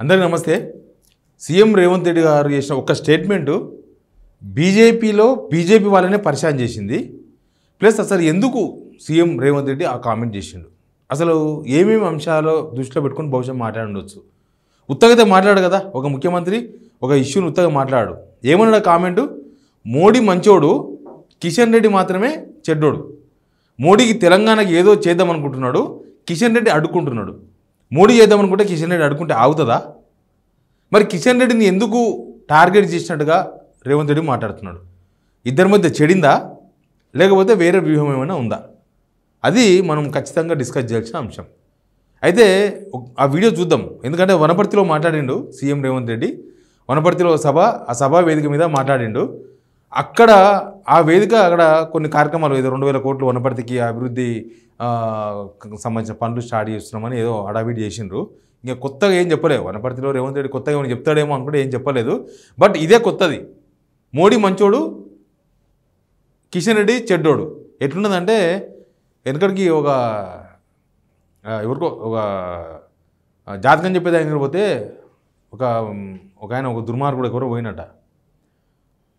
అందరికీ నమస్తే. సీఎం రేవంత్ రెడ్డి గారు చేసిన ఒక స్టేట్మెంటు బీజేపీలో బీజేపీ వాళ్ళనే పరిచయం చేసింది. ప్లస్ అసలు ఎందుకు సీఎం రేవంత్ రెడ్డి ఆ కామెంట్ చేసిండు, అసలు ఏమేమి అంశాలు దృష్టిలో పెట్టుకుని బహుశా మాట్లాడుండొచ్చు. ఉత్తగతే మాట్లాడు కదా ఒక ముఖ్యమంత్రి, ఒక ఇష్యూని ఉత్తగా మాట్లాడు. ఏమన్నాడు కామెంటు? మోడీ మంచోడు, కిషన్ రెడ్డి మాత్రమే చెడ్డోడు. మోడీకి తెలంగాణకి ఏదో చేద్దామనుకుంటున్నాడు, కిషన్ రెడ్డి అడ్డుకుంటున్నాడు. మోడీ చేద్దామనుకుంటే కిషన్ రెడ్డి అడ్డుకుంటే ఆగుతుందా? మరి కిషన్ రెడ్డిని ఎందుకు టార్గెట్ చేసినట్టుగా రేవంత్ రెడ్డి మాట్లాడుతున్నాడు? ఇద్దరి మధ్య చెడిందా, లేకపోతే వేరే వ్యూహం ఏమైనా ఉందా? అది మనం ఖచ్చితంగా డిస్కస్ చేయాల్సిన అంశం. అయితే ఆ వీడియో చూద్దాం. ఎందుకంటే వనపర్తిలో మాట్లాడిండు సీఎం రేవంత్ రెడ్డి. వనపర్తిలో ఆ సభా వేదిక మీద మాట్లాడిండు. అక్కడ ఆ వేదిక అక్కడ కొన్ని కార్యక్రమాలు, ఏదో 2000 కోట్లు వనపర్తికి అభివృద్ధి సంబంధించిన పనులు స్టార్ట్ చేస్తున్నామని ఏదో హడావిడి చేసిండ్రు. ఇంకా కొత్తగా ఏం చెప్పలేదు వనపర్తిలో రేవంత్ రెడ్డి. కొత్తగా ఏమైనా చెప్తాడేమో అనుకుంటే ఏం చెప్పలేదు. బట్ ఇదే కొత్తది. మోడీ మంచోడు, కిషన్ రెడ్డి చెడ్డోడు. ఎట్లున్నదంటే వెనకడికి ఎవరికో ఒక జాతకం చెప్పేది ఆయన పోతే ఒక ఆయన ఒక దుర్మార్గుడు ఎవరో పోయినట.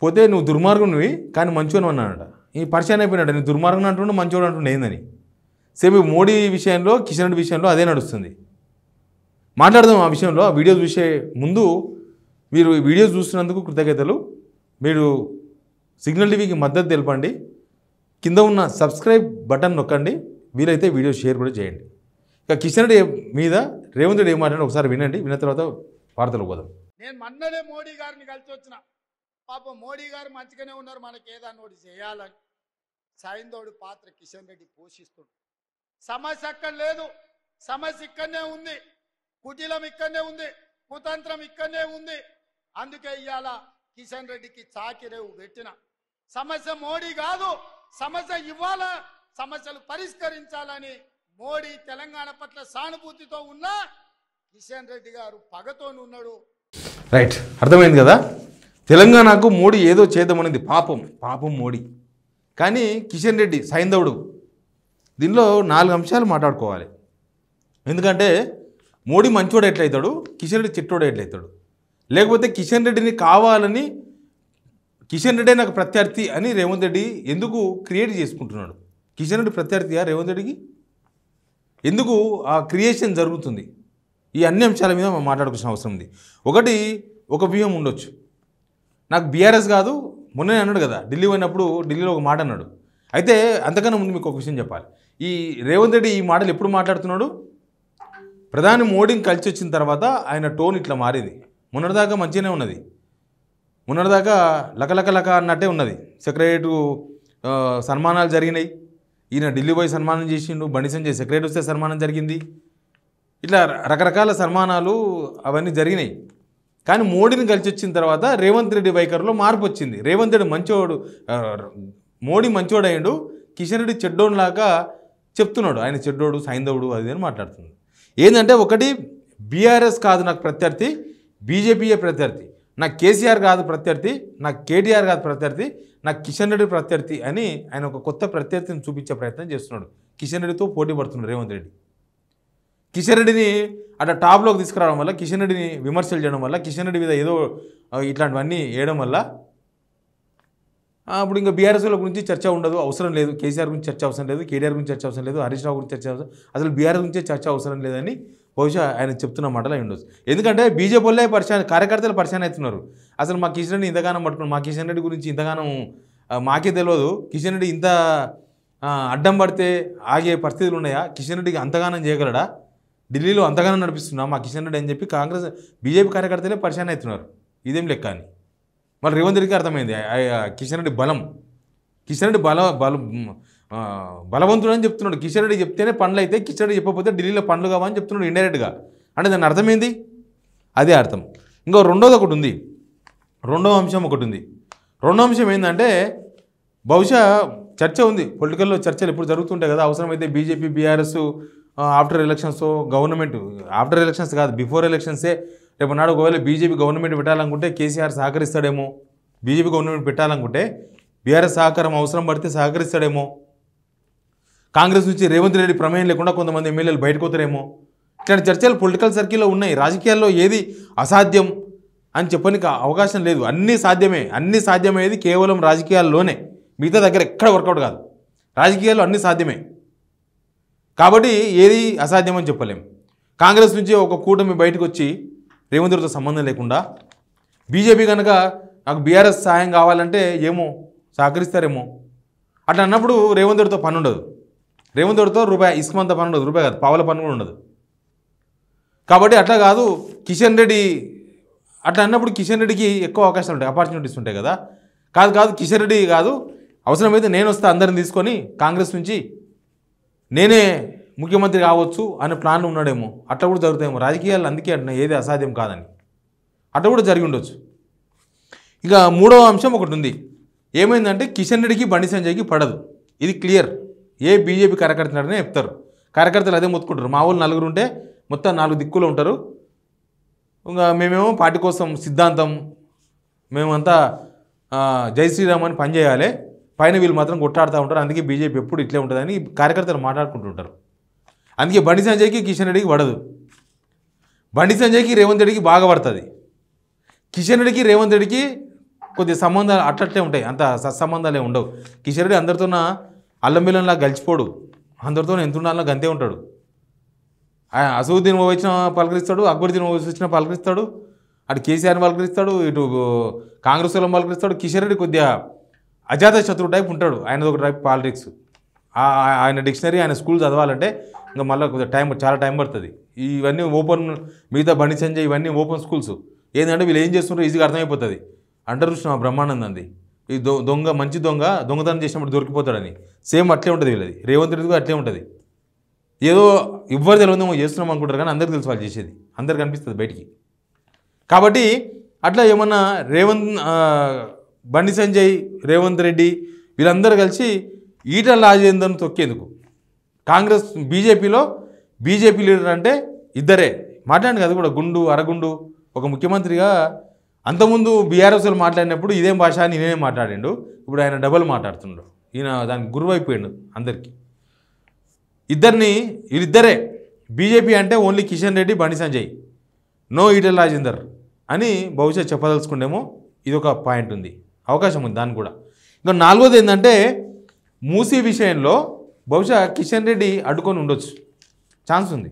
పోతే నువ్వు దుర్మార్గునివి కానీ మంచోని అన్నాడట. ఈ పరిచయం అయిపోయినట్ట. నేను దుర్మార్గుని అంటుండే మంచోడు అంటుండే ఏందని. సేమ్ మోడీ విషయంలో, కిషన్ రెడ్డి విషయంలో అదే నడుస్తుంది. మాట్లాడదాం ఆ విషయంలో. ఆ వీడియోస్ ముందు మీరు వీడియోస్ చూస్తున్నందుకు కృతజ్ఞతలు. మీరు సిగ్నల్ టీవీకి మద్దతు తెలపండి. కింద ఉన్న సబ్స్క్రైబ్ బటన్ నొక్కండి. వీలైతే వీడియో షేర్ కూడా చేయండి. ఇక కిషన్ రెడ్డి మీద రేవంత్ రెడ్డి ఏం మాట్లాడి ఒకసారి వినండి. విన్న తర్వాత వార్తలు పోదాం. నేను మొన్ననే మోడీ గారిని కలిసి వచ్చిన. పాపం మోడీ గారు మంచిగానే ఉన్నారు, మనకి ఏదన్నా ఒకటి చేయాలని. సైందోడు పాత్ర కిషన్ రెడ్డి పోషిస్తుంది. సమస్య అక్కడ లేదు, సమస్య ఇక్కడనే ఉంది. కుటిలం ఇక్కడనే ఉంది, కుతంత్రం ఇక్కడనే ఉంది. అందుకే ఇవాళ కిషన్ రెడ్డికి చాకిరేవు పెట్టిన. సమస్య మోడీ కాదు, సమస్య ఇవ్వాల, సమస్యలు పరిష్కరించాలని మోడీ తెలంగాణ పట్ల సానుభూతితో ఉన్న కిషన్ రెడ్డి గారు పగతోని ఉన్నాడు. రైట్, అర్థమైంది కదా. తెలంగాణకు మోడీ ఏదో చేద్దామనేది పాపం మోడీ. కానీ కిషన్ రెడ్డి సైంధవుడు. దీనిలో 4 అంశాలు మాట్లాడుకోవాలి. ఎందుకంటే మోడీ మంచోడు ఎట్లయితాడు, కిషన్ రెడ్డి చెట్టోడు ఎట్లయితాడు. లేకపోతే కిషన్ రెడ్డిని కావాలని కిషన్ రెడ్డి నాకు ప్రత్యర్థి అని రేవంత్ రెడ్డి ఎందుకు క్రియేట్ చేసుకుంటున్నాడు? కిషన్ రెడ్డి ప్రత్యర్థిగా రేవంత్ రెడ్డికి ఎందుకు ఆ క్రియేషన్ జరుగుతుంది? ఈ అన్ని అంశాల మీద మనం మాట్లాడుకోవాల్సిన అవసరం ఉంది. ఒక వ్యూహం ఉండొచ్చు. నాకు బీఆర్ఎస్ కాదు, మొన్ననే అన్నాడు కదా ఢిల్లీ పోయినప్పుడు, ఢిల్లీలో ఒక మాట అన్నాడు. అయితే అంతకన్నా ముందు మీకు ఒక విషయం చెప్పాలి. ఈ రేవంత్ రెడ్డి ఈ మాటలు ఎప్పుడు మాట్లాడుతున్నాడు? ప్రధాని మోడీని కలిసి వచ్చిన తర్వాత ఆయన టోన్ ఇట్లా మారింది. మొన్నటిదాకా మంచిగానే ఉన్నది, మొన్నటిదాకా లక అన్నట్టే ఉన్నది. సెక్రటరీ సన్మానాలు జరిగినాయి. ఈయన ఢిల్లీ పోయి సన్మానం చేసిండు. బండి సంజయ్ సెక్రటరీ వస్తే సన్మానం జరిగింది. ఇట్లా రకరకాల సన్మానాలు అవన్నీ జరిగినాయి. కానీ మోడీని కలిసి వచ్చిన తర్వాత రేవంత్ రెడ్డి వైఖరిలో మార్పు వచ్చింది. రేవంత్ రెడ్డి మంచోడు, మోడీ మంచోడు అయ్యాడు, కిషన్ రెడ్డి చెడ్డోడులాగా చెప్తున్నాడు. ఆయన చెడ్డోడు, సైంధవుడు అది అని మాట్లాడుతున్నాడు. ఏంటంటే ఒకటి, బీఆర్ఎస్ కాదు నాకు ప్రత్యర్థి, బీజేపీయే ప్రత్యర్థి. నాకు కేసీఆర్ కాదు ప్రత్యర్థి, నాకు కేటీఆర్ కాదు ప్రత్యర్థి, నాకు కిషన్ రెడ్డి ప్రత్యర్థి అని ఆయన ఒక కొత్త ప్రత్యర్థిని చూపించే ప్రయత్నం చేస్తున్నాడు. కిషన్ రెడ్డితో పోటీ పడుతున్నాడు రేవంత్ రెడ్డి. కిషన్ రెడ్డిని అట్లా టాప్లోకి తీసుకురావడం వల్ల, కిషన్ రెడ్డిని విమర్శలు చేయడం వల్ల, కిషన్ రెడ్డి మీద ఏదో ఇట్లాంటివన్నీ వేయడం వల్ల అప్పుడు ఇంకా బీఆర్ఎస్ గురించి చర్చ ఉండదు, అవసరం లేదు. కేసీఆర్ గురించి చర్చ అవసరం లేదు, కేటీఆర్ గురించి చర్చ అవసరం లేదు, హరీష్ రావు గురించి చర్చ అవసరం, అసలు బీఆర్ఎస్ గురించే చర్చ అవసరం లేదని బహుశా ఆయన చెప్తున్న మాటలు అయి ఉండొచ్చు. ఎందుకంటే బీజేపీ వాళ్ళే కార్యకర్తలు పరిచయం అవుతున్నారు. అసలు మా కిషన్ రెడ్డి ఇంతగానం పట్టుకుని, మా కిషన్ రెడ్డి గురించి ఇంతగానం మాకే తెలియదు, కిషన్ రెడ్డి ఇంత అడ్డం పడితే ఆగే పరిస్థితులు ఉన్నాయా, కిషన్ రెడ్డికి అంతగానం చేయగలడా, ఢిల్లీలో అంతగానం నడిపిస్తున్నా మా కిషన్ రెడ్డి అని చెప్పి బీజేపీ కార్యకర్తలే పరిచయం అవుతున్నారు. ఇదేం లెక్క అని మళ్ళీ రేవంత్ రెడ్డికి అర్థమైంది. కిషన్ రెడ్డి కిషన్ రెడ్డి బలవంతుడు అని చెప్తున్నాడు. కిషన్ రెడ్డి చెప్తేనే పనులు అయితే, కిషన్ రెడ్డి చెప్పకపోతే ఢిల్లీలో పనులు కావని చెప్తున్నాడు ఇండైరెక్ట్గా. అంటే దాని అర్థమైంది, అదే అర్థం. ఇంకో రెండో అంశం ఒకటి ఉంది. రెండో అంశం ఏంటంటే బహుశా చర్చ ఉంది, పొలిటికల్లో చర్చలు ఎప్పుడు జరుగుతుంటాయి కదా. అవసరమైతే BJP BRS after elections government, after elections కాదు బిఫోర్ ఎలక్షన్సే, రేపు నాడు ఒకవేళ బీజేపీ గవర్నమెంట్ పెట్టాలనుకుంటే కేసీఆర్ సహకరిస్తాడేమో, బీజేపీ గవర్నమెంట్ పెట్టాలనుకుంటే బీఆర్ఎస్ సహకారం అవసరం పడితే సహకరిస్తాడేమో, కాంగ్రెస్ నుంచి రేవంత్ రెడ్డి ప్రమేయం లేకుండా కొంతమంది ఎమ్మెల్యేలు బయటకు పోతారేమో, ఇట్లాంటి చర్చలు పొలిటికల్ సర్కిల్లో ఉన్నాయి. రాజకీయాల్లో ఏది అసాధ్యం అని చెప్పడానికి అవకాశం లేదు. అన్నీ సాధ్యమే. అన్నీ సాధ్యమయ్యేది కేవలం రాజకీయాల్లోనే, మిగతా దగ్గర ఎక్కడ వర్కౌట్ కాదు. రాజకీయాల్లో అన్నీ సాధ్యమే కాబట్టి ఏది అసాధ్యం అని చెప్పలేం. కాంగ్రెస్ నుంచి ఒక కూటమి బయటకు వచ్చి రేవంత్ రెడ్డితో సంబంధం లేకుండా బీజేపీ కనుక నాకు బీఆర్ఎస్ సహాయం కావాలంటే ఏమో సహకరిస్తారేమో అట్లా అన్నప్పుడు రేవంత్ రెడ్డితో పని ఉండదు. రేవంత్ రెడ్డితో రూపాయి ఇసుమంత పని ఉండదు, రూపాయి కాదు పావుల పని కూడా ఉండదు. కాబట్టి అట్లా కాదు కిషన్ రెడ్డి అట్లా అన్నప్పుడు కిషన్ రెడ్డికి ఎక్కువ అవకాశాలు ఉంటాయి, ఆపర్చునిటీస్ ఉంటాయి కదా. కాదు కిషన్ రెడ్డి కాదు, అవసరమైతే నేను వస్తా అందరిని తీసుకొని కాంగ్రెస్ నుంచి నేనే ముఖ్యమంత్రి కావచ్చు అనే ప్లాన్ ఉన్నాడేమో. అట్లా కూడా జరుగుతాయేమో. రాజకీయాలు అందుకే అంటున్నా ఏది అసాధ్యం కాదని. అట్లా కూడా జరిగి ఉండొచ్చు. ఇక మూడవ అంశం ఒకటి ఉంది. ఏమైందంటే కిషన్ రెడ్డికి బండి సంజయ్కి పడదు. ఇది క్లియర్. ఏ బీజేపీ కార్యకర్తలనే చెప్తారు. కార్యకర్తలు అదే మొత్తుకుంటారు. మా వాళ్ళు 4 ఉంటే మొత్తం 4 దిక్కులు ఉంటారు. ఇంకా మేమేమో పార్టీ కోసం సిద్ధాంతం, మేమంతా జై శ్రీరామ్ అని పనిచేయాలి, పైన వీళ్ళు మాత్రం కొట్టాడుతూ ఉంటారు. అందుకే బీజేపీ ఎప్పుడు ఇట్లే ఉంటుందని కార్యకర్తలు మాట్లాడుకుంటుంటారు. అందుకే బండి సంజయ్కి కిషన్ రెడ్డికి పడదు. బండి సంజయ్కి రేవంత్ రెడ్డికి బాగా పడుతుంది. కిషన్ రెడ్డికి రేవంత్ రెడ్డికి కొద్ది సంబంధాలు అట్లట్లే ఉంటాయి, అంత సత్సంబంధాలే ఉండవు. కిషన్ రెడ్డి అందరితో అల్లంబిల్లంలా గలిచిపోడు, అందరితో ఎంత ఉండాలో గంతే ఉంటాడు. అసదుద్దీన్ వచ్చిన పలకరిస్తాడు, అక్బరుద్దీన్ వచ్చిన పలకరిస్తాడు, అటు కేసీఆర్ని పలకరిస్తాడు, ఇటు కాంగ్రెస్ వాళ్ళని పలకరిస్తాడు. కిషన్ రెడ్డి కొద్దిగా అజాత శత్రువు టైప్ ఉంటాడు. ఆయనది ఒక టైప్ పాలిటిక్స్. ఆయన డిక్షనరీ ఆయన స్కూల్ చదవాలంటే ఇంకా మళ్ళీ కొద్దిగా చాలా టైం పడుతుంది. ఇవన్నీ ఓపెన్, మిగతా బండి సంజయ్ ఇవన్నీ ఓపెన్ స్కూల్స్. ఏంటంటే వీళ్ళు ఏం చేస్తున్నారో ఈజీగా అర్థమైపోతుంది. అంటారు చూసిన బ్రహ్మానందంది, ఈ మంచి దొంగతనం చేసినప్పుడు దొరికిపోతాడని. సేమ్ అట్లే ఉంటుంది వీళ్ళది. రేవంత్ రెడ్డి అట్లే ఉంటుంది. ఏదో ఎవ్వరు తెలియదేమో చేస్తున్నాం అనుకుంటారు కానీ అందరికి తెలుసు వాళ్ళు చేసేది, అందరికి అనిపిస్తుంది బయటికి. కాబట్టి అట్లా ఏమన్నా బండి సంజయ్, రేవంత్ రెడ్డి వీళ్ళందరూ కలిసి ఈటల రాజేందర్ను తొక్కేందుకు కాంగ్రెస్ బీజేపీ లీడర్ అంటే ఇద్దరే మాట్లాడింది. అది కూడా గుండు అరగుండు ఒక ముఖ్యమంత్రిగా అంతకుముందు బీఆర్ఎస్లు మాట్లాడినప్పుడు ఇదేం భాష అని నేనే మాట్లాడిండు. ఇప్పుడు ఆయన డబల్ మాట్లాడుతుండు. ఈయన దానికి గురువైపోయాడు అందరికీ. వీళ్ళిద్దరే బీజేపీ అంటే ఓన్లీ కిషన్ రెడ్డి, బండి సంజయ్, నో ఈటల రాజేందర్ అని బహుశా చెప్పదలుచుకుంటేమో ఇది ఒక పాయింట్ ఉంది, అవకాశం ఉంది దానికి కూడా. ఇంకా 4వది ఏంటంటే మూసీ విషయంలో బహుశా కిషన్ రెడ్డి అడ్డుకొని ఉండొచ్చు, ఛాన్స్ ఉంది.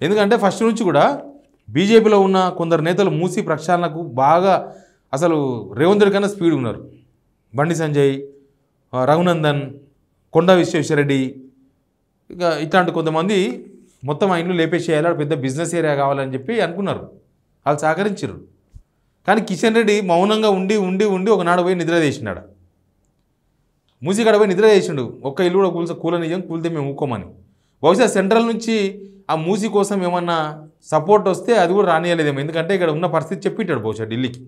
ఎందుకంటే ఫస్ట్ నుంచి కూడా బీజేపీలో ఉన్న కొందరు నేతలు మూసీ ప్రక్షాళనకు బాగా అసలు రేవంత్ రెడ్డి కన్నా స్పీడ్ ఉన్నారు. బండి సంజయ్, రఘునందన్, కొండ విశ్వేశ్వరరెడ్డి, ఇక ఇట్లాంటి కొంతమంది మొత్తం ఆ ఇండ్లు లేపేసేయాలి, పెద్ద బిజినెస్ ఏరియా కావాలని చెప్పి అనుకున్నారు. వాళ్ళు సహకరించారు. కానీ కిషన్ రెడ్డి మౌనంగా ఉండి ఉండి ఉండి ఒకనాడు పోయి నిద్ర చేసినాడు. మూసీకాడ పోయి నిద్ర చేసిండు. ఒక్క ఇల్లు కూడా కూలనియ్యం, కూలితే మేము ఊకోమని. బహుశా సెంట్రల్ నుంచి ఆ మూసీ కోసం ఏమన్నా సపోర్ట్ వస్తే అది కూడా రానియలేదేమో. ఎందుకంటే ఇక్కడ ఉన్న పరిస్థితి చెప్పింటాడు బహుశా ఢిల్లీకి.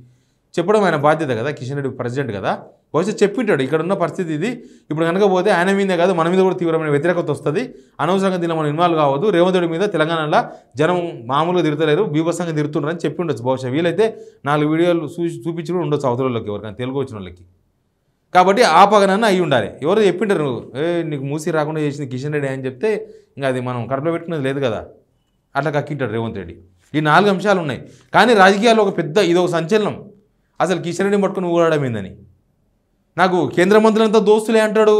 చెప్పడం ఆయన బాధ్యత కదా, కిషన్ రెడ్డి ప్రెసిడెంట్ కదా. బహుశా చెప్పింటాడు ఇక్కడ ఉన్న పరిస్థితి ఇది, ఇప్పుడు కనుక పోతే ఆయన మీదే కాదు మన మీద కూడా తీవ్రమైన వ్యతిరేకత వస్తుంది, అనవసరంగా దీనిలో మనం ఇన్వాల్వ్ కావద్దు, రేవంత్ రెడ్డి మీద తెలంగాణలో జనం మామూలుగా తిరుగుతలేరు, బీభత్సంగా తిరుగుతున్నారని చెప్పి ఉండొచ్చు. బహుశా వీలైతే 4 వీడియోలు చూపించి కూడా ఉండొచ్చు అవతల వాళ్ళకి, ఎవరికైనా తెలుగు వచ్చిన వాళ్ళకి. కాబట్టి ఆ పగనన్నా అయ్యి ఉండాలి. ఎవరు చెప్పింటారు నీకు మూసీ రాకుండా చేసింది కిషన్ రెడ్డి అని చెప్తే ఇంకా అది మనం కడుపులో పెట్టుకునేది లేదు కదా, అట్లా కక్కింటాడు రేవంత్ రెడ్డి. ఈ 4 అంశాలు ఉన్నాయి. కానీ రాజకీయాల్లో ఒక పెద్ద ఇదొక సంచలనం. అసలు కిషన్ రెడ్డిని పట్టుకుని ఊడడం ఏందని. నాకు కేంద్ర మంత్రులంతా దోస్తులే అంటాడు.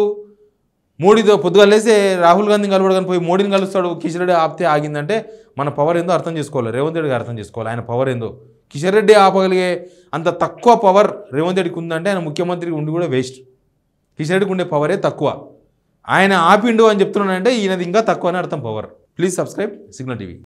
మోడీతో పొద్దుగా లేసే రాహుల్ గాంధీని కలవడానికి పోయి మోడీని కలుస్తాడు. కిషన్ రెడ్డి ఆపితే ఆగిందంటే మన పవర్ ఏందో అర్థం చేసుకోవాలి, రేవంత్ రెడ్డికి అర్థం చేసుకోవాలి ఆయన పవర్ ఏందో. కిషన్ రెడ్డి ఆపగలిగే అంత తక్కువ పవర్ రేవంత్ రెడ్డికి ఉందంటే ఆయన ముఖ్యమంత్రికి ఉండి కూడా వేస్ట్. కిషన్ రెడ్డికి ఉండే పవరే తక్కువ. ఆయన ఆపిండు అని చెప్తున్నానంటే ఈయనది ఇంకా తక్కువ అని అర్థం power. Please subscribe signal TV.